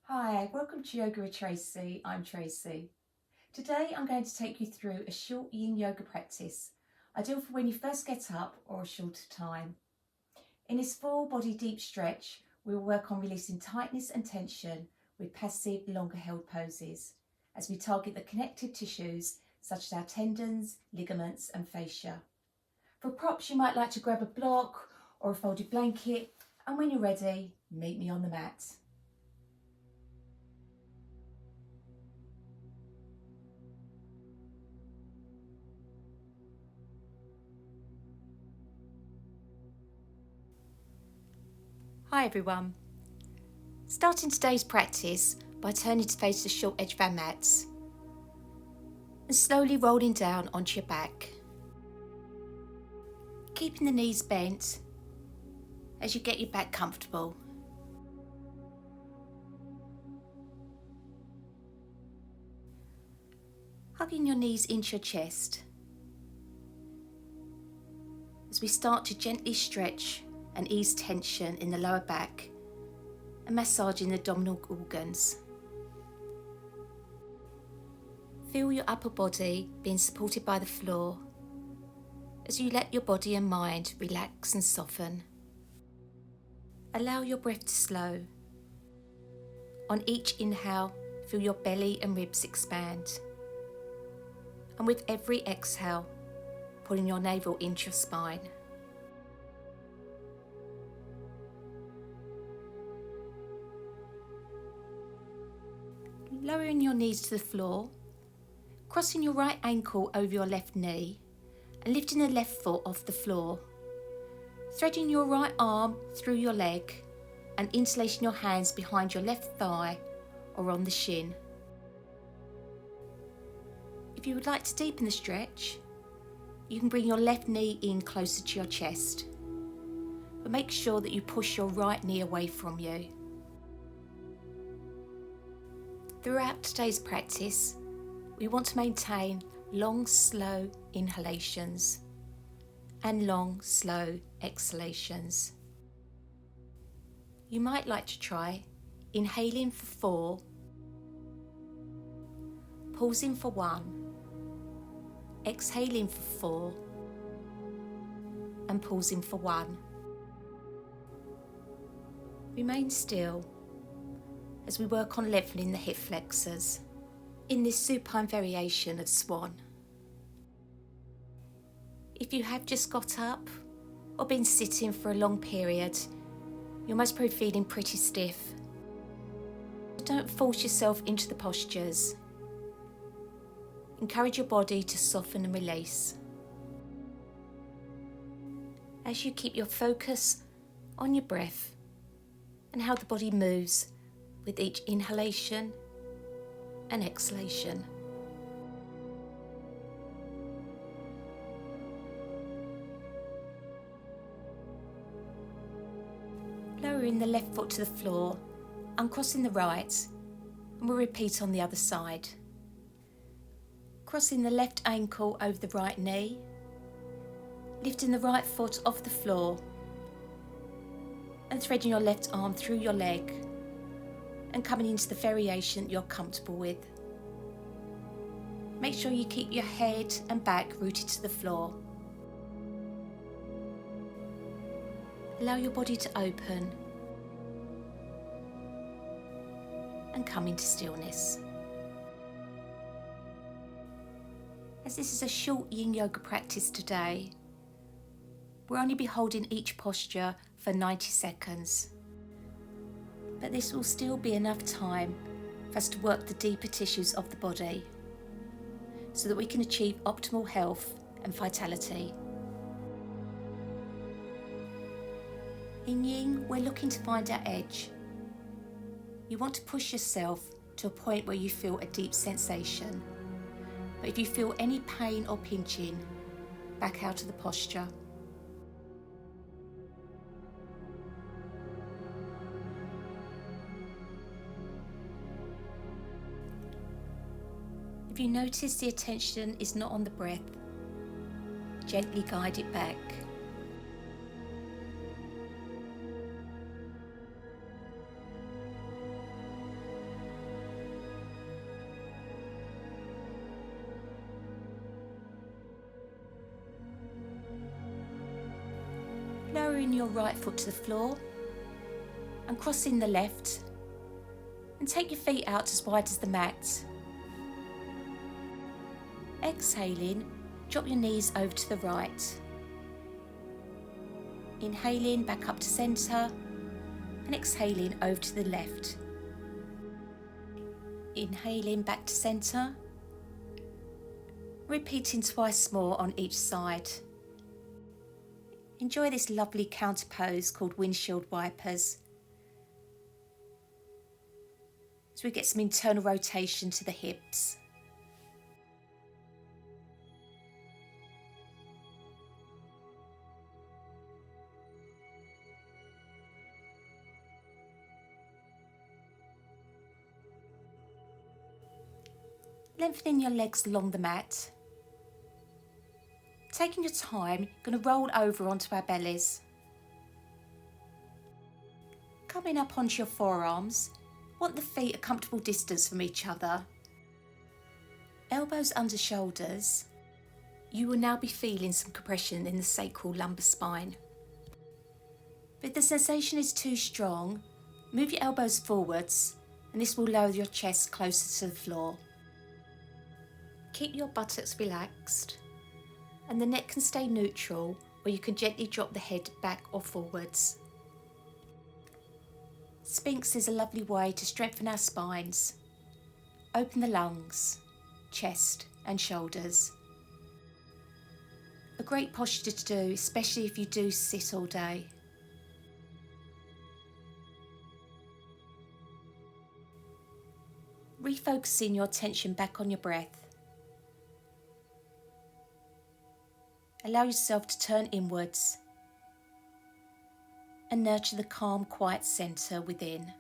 Hi, welcome to Yoga with Tracy. I'm Tracy. Today I'm going to take you through a short yin yoga practice, ideal for when you first get up or a shorter time. In this full body deep stretch, we will work on releasing tightness and tension with passive longer held poses as we target the connective tissues such as our tendons, ligaments and fascia. For props, you might like to grab a block or a folded blanket, and when you're ready, meet me on the mat. Hi everyone. Starting today's practice by turning to face the short edge of our mats and slowly rolling down onto your back. Keeping the knees bent as you get your back comfortable. Hugging your knees into your chest as we start to gently stretch and ease tension in the lower back and massaging the abdominal organs. Feel your upper body being supported by the floor as you let your body and mind relax and soften. Allow your breath to slow. On each inhale, feel your belly and ribs expand. And with every exhale, pulling your navel into your spine. Lowering your knees to the floor, crossing your right ankle over your left knee and lifting the left foot off the floor. Threading your right arm through your leg and interlacing your hands behind your left thigh or on the shin. If you would like to deepen the stretch, you can bring your left knee in closer to your chest, but make sure that you push your right knee away from you. Throughout today's practice, we want to maintain long, slow inhalations and long, slow exhalations. You might like to try inhaling for 4, pausing for 1, exhaling for 4, and pausing for 1. Remain still as we work on leveling the hip flexors in this supine variation of swan. If you have just got up or been sitting for a long period, you're most probably feeling pretty stiff. Don't force yourself into the postures. Encourage your body to soften and release. As you keep your focus on your breath and how the body moves with each inhalation and exhalation. Lowering the left foot to the floor, uncrossing the right, and we'll repeat on the other side. Crossing the left ankle over the right knee, lifting the right foot off the floor, and threading your left arm through your leg and coming into the variation you're comfortable with. Make sure you keep your head and back rooted to the floor. Allow your body to open and come into stillness. As this is a short yin yoga practice today, we'll only be holding each posture for 90 seconds. But this will still be enough time for us to work the deeper tissues of the body so that we can achieve optimal health and vitality. In yin, we're looking to find our edge. You want to push yourself to a point where you feel a deep sensation. But if you feel any pain or pinching, back out of the posture. If you notice the attention is not on the breath, gently guide it back. lowering your right foot to the floor and crossing the left, and take your feet out as wide as the mat. Exhaling, drop your knees over to the right. Inhaling back up to centre and exhaling over to the left. Inhaling back to centre. Repeating twice more on each side. Enjoy this lovely counter pose called windshield wipers, as we get some internal rotation to the hips. Lengthening your legs along the mat. Taking your time, going to roll over onto our bellies. Coming up onto your forearms, want the feet a comfortable distance from each other. Elbows under shoulders. You will now be feeling some compression in the sacral lumbar spine. But if the sensation is too strong, move your elbows forwards and this will lower your chest closer to the floor. Keep your buttocks relaxed and the neck can stay neutral, or you can gently drop the head back or forwards. Sphinx is a lovely way to strengthen our spines. Open the lungs, chest and shoulders. A great posture to do, especially if you do sit all day. Refocusing your attention back on your breath. Allow yourself to turn inwards and nurture the calm, quiet centre within.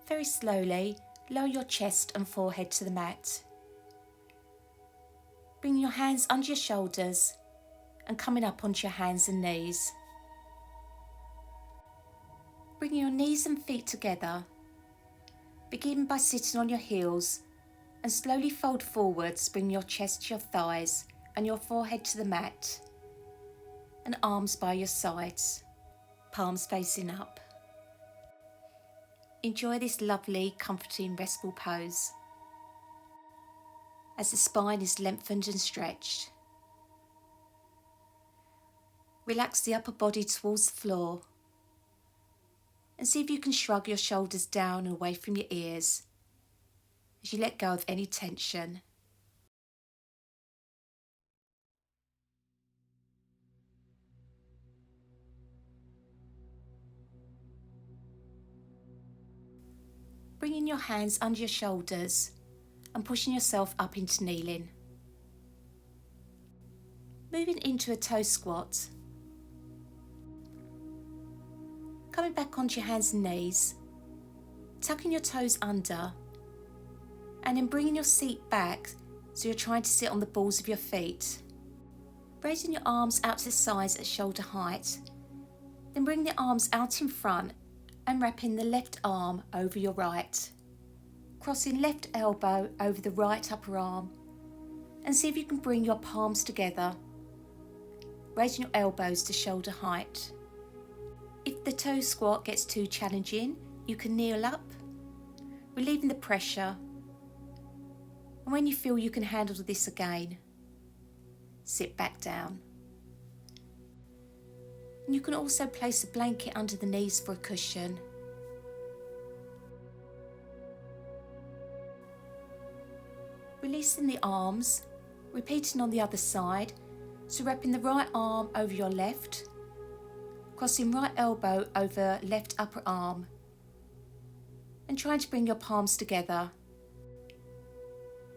Very slowly, lower your chest and forehead to the mat. Bring your hands under your shoulders and coming up onto your hands and knees. Bring your knees and feet together. Begin by sitting on your heels and slowly fold forwards, bring your chest to your thighs and your forehead to the mat and arms by your sides, palms facing up. Enjoy this lovely, comforting, restful pose as the spine is lengthened and stretched. Relax the upper body towards the floor and see if you can shrug your shoulders down and away from your ears as you let go of any tension. Bringing your hands under your shoulders and pushing yourself up into kneeling. Moving into a toe squat. Coming back onto your hands and knees, tucking your toes under and then bringing your seat back so you're trying to sit on the balls of your feet. Raising your arms out to the sides at shoulder height, then bring the arms out in front and wrapping the left arm over your right. Crossing left elbow over the right upper arm and see if you can bring your palms together, raising your elbows to shoulder height. If the toe squat gets too challenging, you can kneel up, relieving the pressure. And when you feel you can handle this again, sit back down. And you can also place a blanket under the knees for a cushion. Releasing the arms, repeating on the other side, so wrapping the right arm over your left, crossing right elbow over left upper arm, and trying to bring your palms together.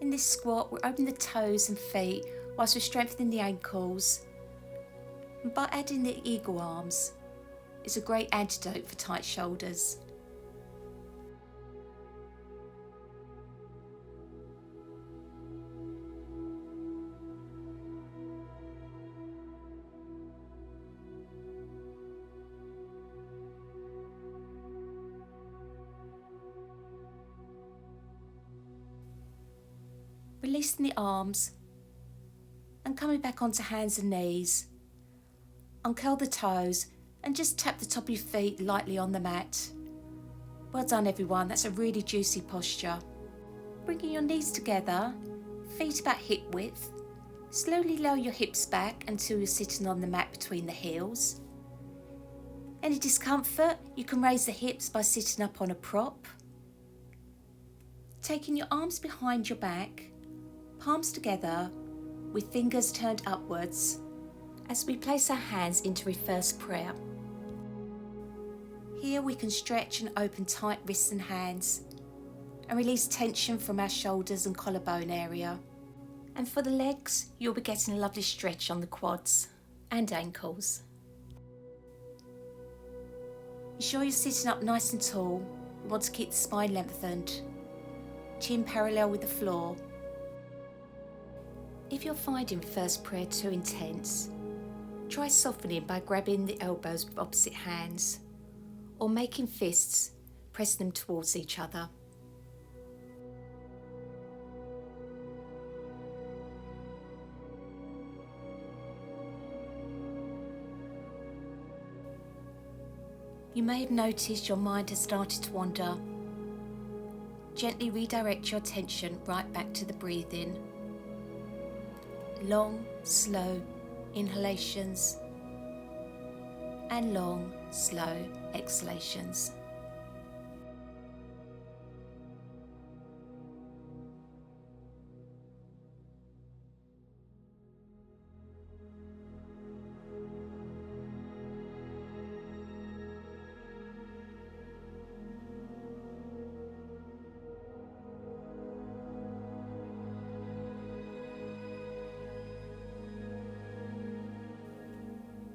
In this squat, we're opening the toes and feet whilst we're strengthening the ankles. And by adding the eagle arms, it's a great antidote for tight shoulders. Releasing the arms and coming back onto hands and knees. Uncurl the toes and just tap the top of your feet lightly on the mat. Well done everyone, that's a really juicy posture. Bringing your knees together, feet about hip width. Slowly lower your hips back until you're sitting on the mat between the heels. Any discomfort, you can raise the hips by sitting up on a prop. Taking your arms behind your back, palms together with fingers turned upwards as we place our hands into reverse prayer. Here we can stretch and open tight wrists and hands and release tension from our shoulders and collarbone area. And for the legs, you'll be getting a lovely stretch on the quads and ankles. Ensure you're sitting up nice and tall. We want to keep the spine lengthened, chin parallel with the floor. If you're finding first prayer too intense, try softening by grabbing the elbows with opposite hands or making fists, pressing them towards each other. You may have noticed your mind has started to wander. Gently redirect your attention right back to the breathing. Long, slow inhalations and long, slow exhalations.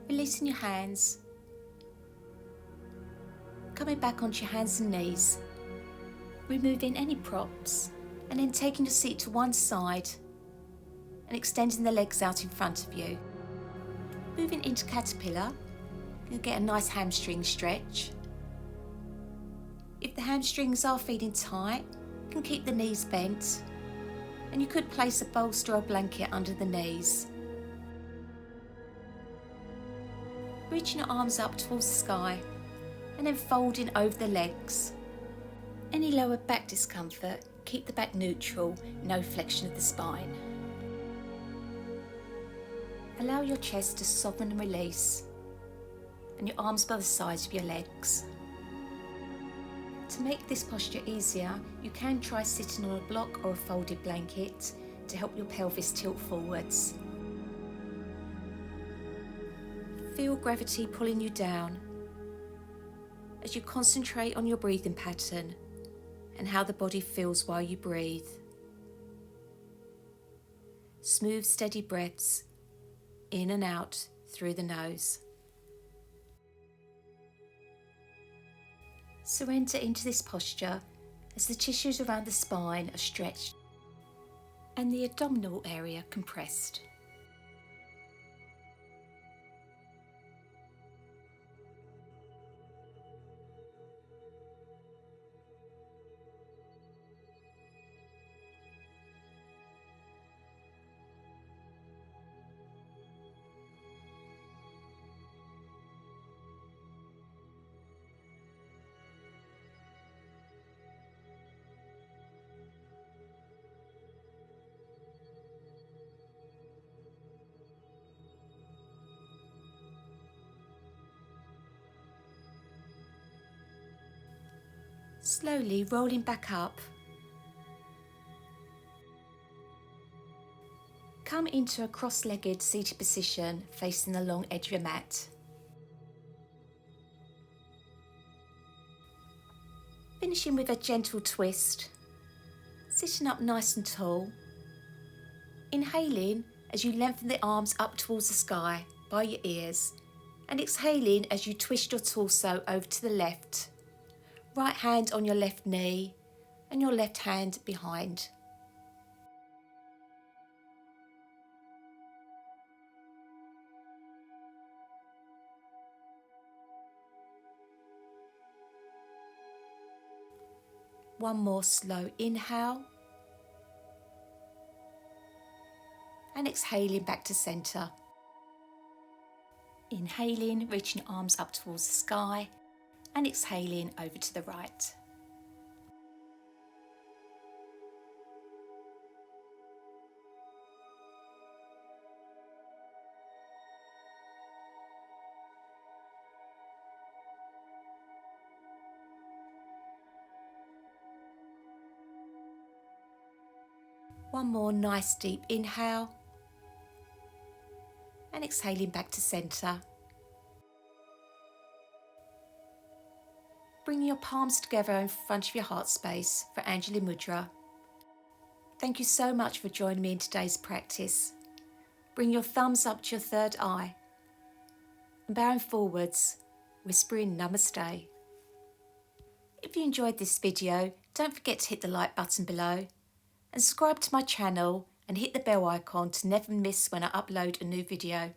Releasing your hands, coming back onto your hands and knees, removing any props, and then taking your seat to one side and extending the legs out in front of you. Moving into caterpillar, you'll get a nice hamstring stretch. If the hamstrings are feeling tight, you can keep the knees bent, and you could place a bolster or blanket under the knees. Reaching your arms up towards the sky and then folding over the legs. Any lower back discomfort, keep the back neutral, no flexion of the spine. Allow your chest to soften and release and your arms by the sides of your legs. To make this posture easier, you can try sitting on a block or a folded blanket to help your pelvis tilt forwards. Feel gravity pulling you down as you concentrate on your breathing pattern and how the body feels while you breathe. Smooth, steady breaths in and out through the nose. Surrender into this posture as the tissues around the spine are stretched and the abdominal area compressed. Slowly rolling back up. Come into a cross-legged seated position facing the long edge of your mat. Finishing with a gentle twist, sitting up nice and tall. Inhaling as you lengthen the arms up towards the sky by your ears, and exhaling as you twist your torso over to the left. Right hand on your left knee and your left hand behind. One more slow inhale and exhaling back to centre. Inhaling, reaching your arms up towards the sky and exhaling over to the right. One more nice deep inhale and exhaling back to centre. Bring your palms together in front of your heart space for Anjali Mudra. Thank you so much for joining me in today's practice. Bring your thumbs up to your third eye and bowing forwards, whispering Namaste. If you enjoyed this video, don't forget to hit the like button below and subscribe to my channel and hit the bell icon to never miss when I upload a new video.